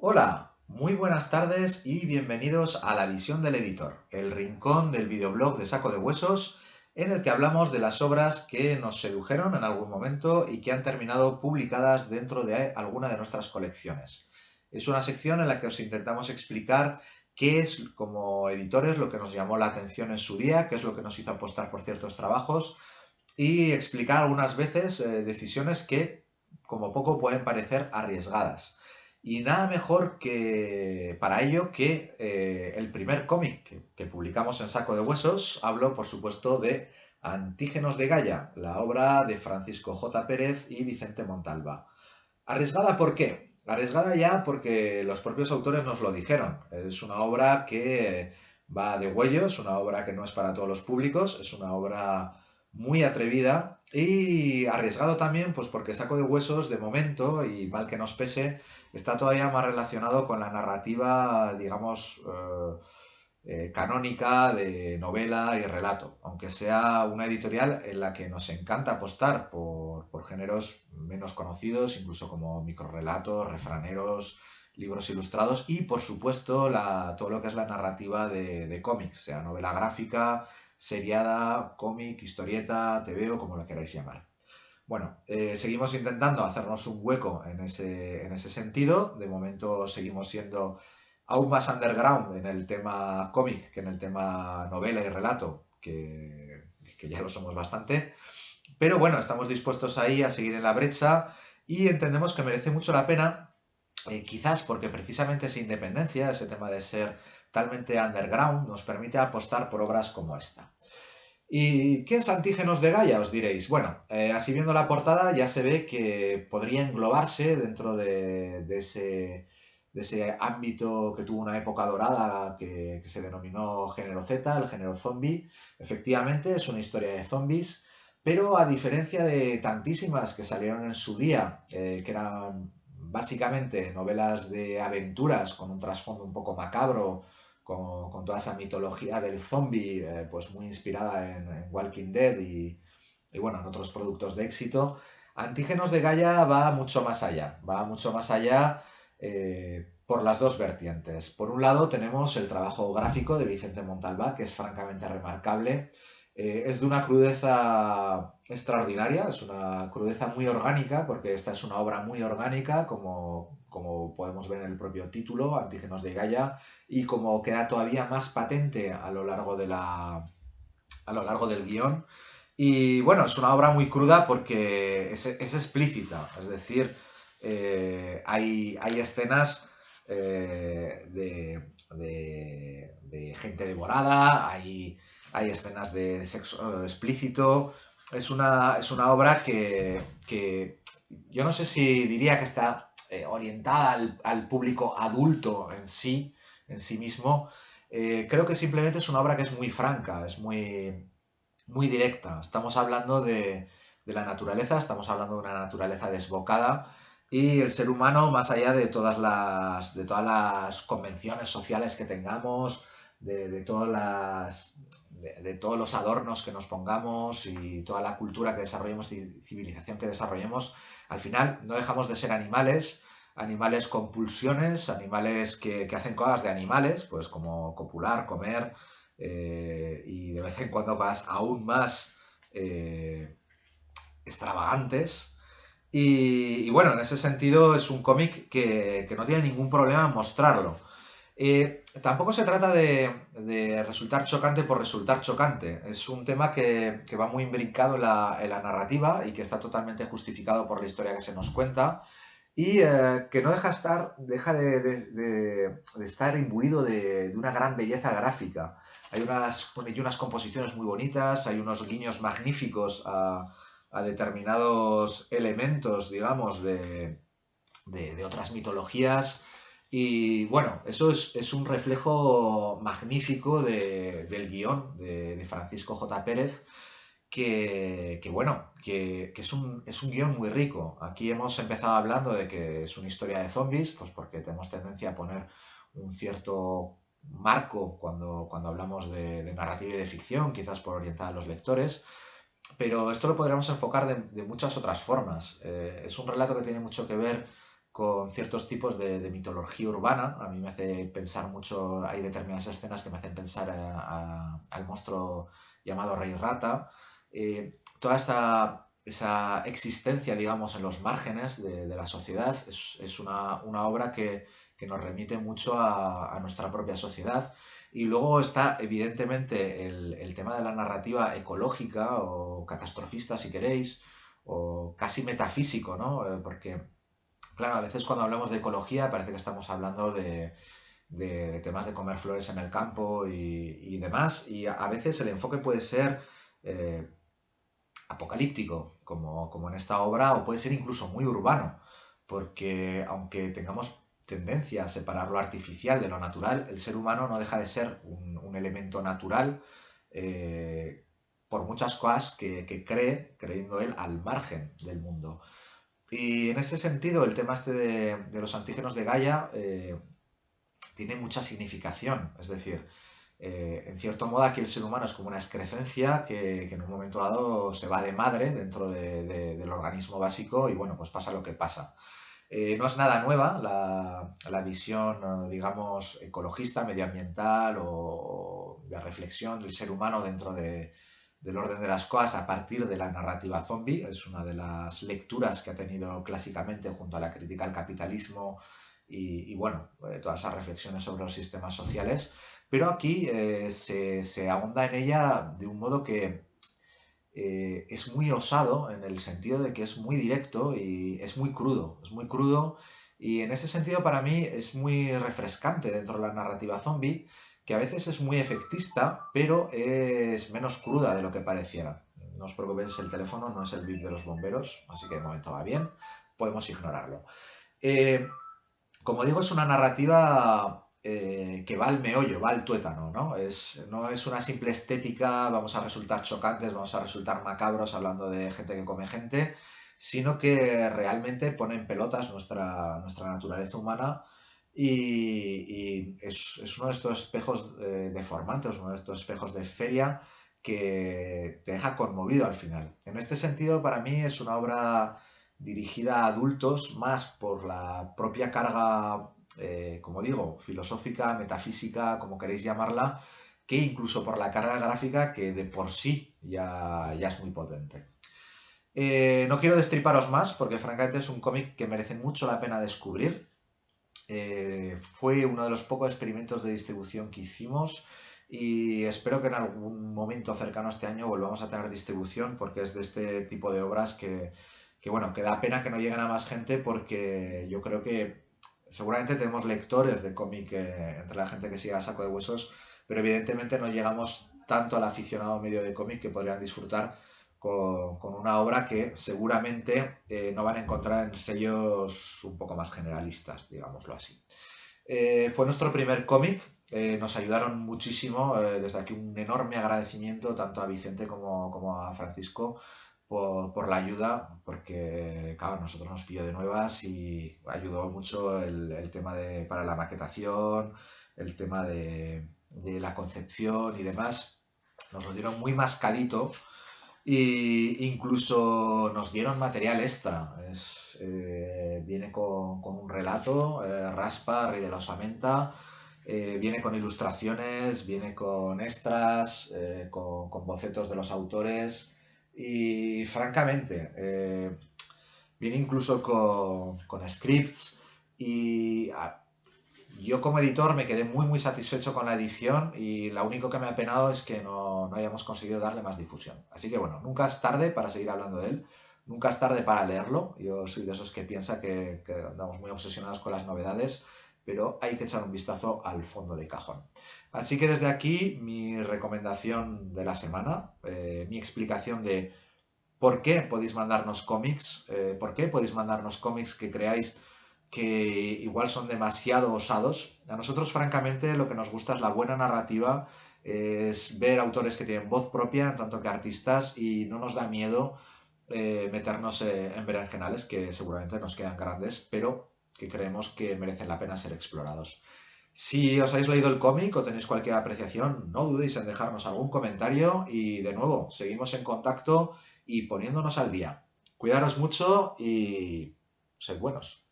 Hola, muy buenas tardes y bienvenidos a La Visión del Editor, el rincón del videoblog de Saco de Huesos, en el que hablamos de las obras que nos sedujeron en algún momento y que han terminado publicadas dentro de alguna de nuestras colecciones. Es una sección en la que os intentamos explicar qué es como editores lo que nos llamó la atención en su día, qué es lo que nos hizo apostar por ciertos trabajos y explicar algunas veces decisiones que como poco pueden parecer arriesgadas. Y nada mejor que para ello que el primer cómic que publicamos en Saco de Huesos. Hablo, por supuesto, de Antígenos de Gaia, la obra de Francisco J. Pérez y Vicente Montalva. ¿Arriesgada por qué? Arriesgada ya porque los propios autores nos lo dijeron. Es una obra que va de huello, es una obra que no es para todos los públicos, es una obra muy atrevida y arriesgado también, pues porque Saco de Huesos, de momento, y mal que nos pese, está todavía más relacionado con la narrativa, digamos, canónica de novela y relato, aunque sea una editorial en la que nos encanta apostar por géneros menos conocidos, incluso como microrelatos, refraneros, libros ilustrados y, por supuesto, todo lo que es la narrativa de cómics, sea novela gráfica, seriada, cómic, historieta, TVO, como lo queráis llamar. Bueno, seguimos intentando hacernos un hueco en ese sentido. De momento seguimos siendo aún más underground en el tema cómic que en el tema novela y relato, que ya lo somos bastante. Pero bueno, estamos dispuestos ahí a seguir en la brecha y entendemos que merece mucho la pena, quizás porque precisamente esa independencia, ese tema de ser talmente underground, nos permite apostar por obras como esta. ¿Y qué es Antígenos de Gaia? Os diréis. Bueno, así viendo la portada ya se ve que podría englobarse dentro de ese ámbito que tuvo una época dorada que se denominó género Z, el género zombie. Efectivamente, es una historia de zombies, pero a diferencia de tantísimas que salieron en su día, que eran básicamente novelas de aventuras con un trasfondo un poco macabro, con toda esa mitología del zombie, pues muy inspirada en Walking Dead y bueno, en otros productos de éxito. Antígenos de Gaia va mucho más allá por las dos vertientes. Por un lado tenemos el trabajo gráfico de Vicente Montalbán, que es francamente remarcable. Es de una crudeza extraordinaria, es una crudeza muy orgánica, porque esta es una obra muy orgánica, como podemos ver en el propio título, Antígenos de Gaia, y como queda todavía más patente a lo largo del guión. Y bueno, es una obra muy cruda porque es explícita, es decir, hay escenas de gente devorada, hay escenas de sexo explícito. Es una obra que yo no sé si diría que está orientada al público adulto en sí mismo. Creo que simplemente es una obra que es muy franca, es muy directa. Estamos hablando de la naturaleza, estamos hablando de una naturaleza desbocada y el ser humano, más allá de todas las convenciones sociales que tengamos, de todos los adornos que nos pongamos y toda la cultura que desarrollemos, civilización que desarrollemos, al final no dejamos de ser animales, animales con pulsiones, animales que hacen cosas de animales, pues como copular, comer, y de vez en cuando cosas aún más eh, extravagantes. Y bueno, en ese sentido es un cómic que no tiene ningún problema en mostrarlo. Tampoco se trata de resultar chocante por resultar chocante. Es un tema que va muy imbrincado en la narrativa y que está totalmente justificado por la historia que se nos cuenta y que no deja de estar imbuido de una gran belleza gráfica. Hay unas composiciones muy bonitas, hay unos guiños magníficos a determinados elementos, digamos, de otras mitologías. Y bueno, eso es un reflejo magnífico del guión de Francisco J. Pérez, que es un guión muy rico. Aquí hemos empezado hablando de que es una historia de zombies, pues porque tenemos tendencia a poner un cierto marco cuando hablamos de narrativa y de ficción, quizás por orientar a los lectores, pero esto lo podríamos enfocar de muchas otras formas. Es un relato que tiene mucho que ver con ciertos tipos de mitología urbana. A mí me hace pensar mucho, hay determinadas escenas que me hacen pensar al monstruo llamado Rey Rata. Toda esa existencia, digamos, en los márgenes de la sociedad es una obra que nos remite mucho a nuestra propia sociedad. Y luego está, evidentemente, el tema de la narrativa ecológica o catastrofista, si queréis, o casi metafísico, ¿no? Porque, claro, a veces cuando hablamos de ecología parece que estamos hablando de temas de comer flores en el campo y demás, y a veces el enfoque puede ser eh, apocalíptico, como en esta obra, o puede ser incluso muy urbano, porque aunque tengamos tendencia a separar lo artificial de lo natural, el ser humano no deja de ser un elemento natural eh, por muchas cosas que cree, creyendo él, al margen del mundo. Y en ese sentido, el tema este de los antígenos de Gaia tiene mucha significación. Es decir, en cierto modo aquí el ser humano es como una excrecencia que en un momento dado se va de madre dentro del organismo básico y bueno, pues pasa lo que pasa. No es nada nueva la visión, digamos, ecologista, medioambiental o de reflexión del ser humano dentro del orden de las cosas a partir de la narrativa zombie. Es una de las lecturas que ha tenido clásicamente junto a la crítica al capitalismo y bueno, todas esas reflexiones sobre los sistemas sociales. Pero aquí se ahonda en ella de un modo que es muy osado en el sentido de que es muy directo y es muy crudo y en ese sentido para mí es muy refrescante dentro de la narrativa zombie, que a veces es muy efectista, pero es menos cruda de lo que pareciera. No os preocupéis, el teléfono no es el VIP de los bomberos, así que de momento va bien, podemos ignorarlo. Eh, Como digo, es una narrativa que va al meollo, va al tuétano, ¿no? No es una simple estética, vamos a resultar chocantes, vamos a resultar macabros hablando de gente que come gente, sino que realmente pone en pelotas nuestra naturaleza humana y es uno de estos espejos deformantes, uno de estos espejos de feria que te deja conmovido al final. En este sentido, para mí es una obra dirigida a adultos más por la propia carga, como digo, filosófica, metafísica, como queréis llamarla, que incluso por la carga gráfica que de por sí ya es muy potente. No quiero destriparos más porque francamente es un cómic que merece mucho la pena descubrir. Fue uno de los pocos experimentos de distribución que hicimos y espero que en algún momento cercano a este año volvamos a tener distribución porque es de este tipo de obras bueno, que da pena que no lleguen a más gente porque yo creo que seguramente tenemos lectores de cómic entre la gente que sigue a Saco de Huesos, pero evidentemente no llegamos tanto al aficionado medio de cómic que podrían disfrutar con una obra que seguramente no van a encontrar en sellos un poco más generalistas, digámoslo así. Fue nuestro primer cómic, nos ayudaron muchísimo, desde aquí un enorme agradecimiento tanto a Vicente como a Francisco por la ayuda, porque claro, nosotros nos pilló de nuevas y ayudó mucho el tema para la maquetación, el tema de la concepción y demás. Nos lo dieron muy mascadito y incluso nos dieron material extra. Viene con un relato, Raspa, Rey de la Osamenta, viene con ilustraciones, viene con extras, con bocetos de los autores y francamente, viene incluso con scripts y yo como editor me quedé muy satisfecho con la edición y lo único que me ha penado es que no hayamos conseguido darle más difusión. Así que bueno, nunca es tarde para seguir hablando de él, nunca es tarde para leerlo. Yo soy de esos que piensa que andamos muy obsesionados con las novedades, pero hay que echar un vistazo al fondo de cajón. Así que desde aquí mi recomendación de la semana, mi explicación de por qué podéis mandarnos cómics, por qué podéis mandarnos cómics que creáis que igual son demasiado osados. A nosotros, francamente, lo que nos gusta es la buena narrativa, es ver autores que tienen voz propia, en tanto que artistas, y no nos da miedo meternos en berenjenales que seguramente nos quedan grandes, pero que creemos que merecen la pena ser explorados. Si os habéis leído el cómic o tenéis cualquier apreciación, no dudéis en dejarnos algún comentario y de nuevo, seguimos en contacto y poniéndonos al día. Cuidaros mucho y sed buenos.